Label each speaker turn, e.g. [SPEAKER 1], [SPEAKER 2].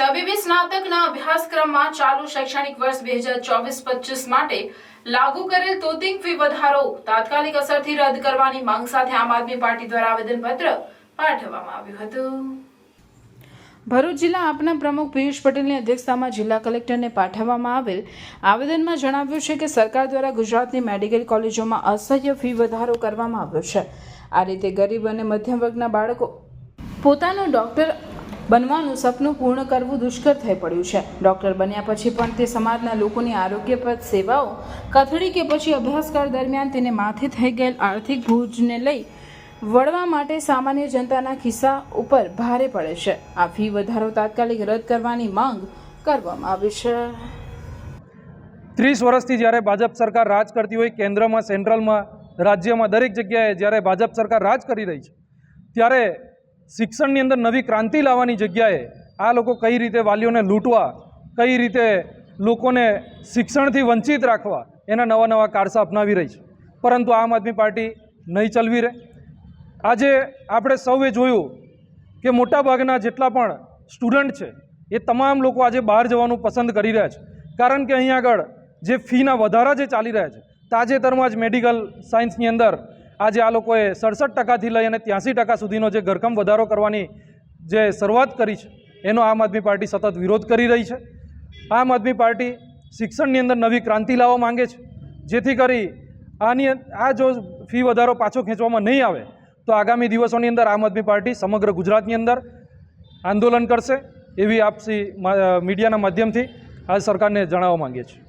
[SPEAKER 1] તબીબી સ્નાતકના અભ્યાસક્રમમાં ચાલુ શૈક્ષણિક વર્ષ 2024-25 માટે લાગુ કરેલ તોતિંગ ફી વધારો તાત્કાલિક અસરથી રદ કરવાની માંગ સાથે આમ આદમી પાર્ટી દ્વારા આવેદનપત્ર પાઠવવામાં આવ્યું હતું। ભરૂચ જિલ્લા આપના પ્રમુખ પિયુષ પટેલની અધ્યક્ષતામાં જિલ્લા કલેક્ટરને પાઠવવામાં આવેલ આવેદનમાં જણાવ્યું છે કે સરકાર દ્વારા ગુજરાતની મેડિકલ કોલેજોમાં અસહ્ય ફી વધારો કરવામાં આવ્યો છે। આ રીતે ગરીબ અને મધ્યમ વર્ગના બાળકો પોતાનું ડૉક્ટર બનવાનું સપનું પૂર્ણ કરવું દુષ્કર થઈ પડ્યું છે। ડૉક્ટર બન્યા પછી પણ તે સમાજના લોકોની આરોગ્યપ્રદ સેવાઓ કથળી કે પછી અભ્યાસકાળ દરમિયાન તેને માથે થઈ ગયેલ આર્થિક ભોજને લઈ વળવા માટે સામાન્ય જનતાના ખિસ્સા ઉપર ભારે પડે છે। આ ફી વધારો તાત્કાલિક રદ કરવાની માંગ કરવામાં આવી છે।
[SPEAKER 2] 30 વર્ષથી જ્યારે ભાજપ સરકાર રાજ કરતી હોય, કેન્દ્રમાં, સેન્ટ્રલમાં, રાજ્યમાં દરેક જગ્યાએ જ્યારે ભાજપ સરકાર રાજ કરી રહી છે, ત્યારે શિક્ષણની અંદર નવી ક્રાંતિ લાવવાની જગ્યાએ આ લોકો કઈ રીતે વાલીઓને લૂંટવા, કઈ રીતે લોકોને શિક્ષણથી વંચિત રાખવા એના નવા નવા કારસા અપનાવી રહી છે। પરંતુ આમ આદમી પાર્ટી નહીં ચલવી રહે। આજે આપણે સૌએ જોયું કે મોટાભાગના જેટલા પણ સ્ટુડન્ટ છે એ તમામ લોકો આજે બહાર જવાનું પસંદ કરી રહ્યા છે, કારણ કે અહીં આગળ જે ફીના વધારા જે ચાલી રહ્યા છે, તાજેતરમાં જ મેડિકલ સાયન્સની અંદર આજે આ લોકોએ 67% લઈ અને 83% સુધીનો જે ઘરકામ વધારો કરવાની જે શરૂઆત કરી છે એનો આમ આદમી પાર્ટી સતત વિરોધ કરી રહી છે। આમ આદમી પાર્ટી શિક્ષણની અંદર નવી ક્રાંતિ લાવવા માંગે છે, જેથી કરી આ જો ફી વધારો પાછો ખેંચવામાં નહીં આવે તો આગામી દિવસોની અંદર આમ આદમી પાર્ટી સમગ્ર ગુજરાતની અંદર આંદોલન કરશે, એવી આપસી મીડિયાના માધ્યમથી આ સરકારને જણાવવા માંગીએ છીએ।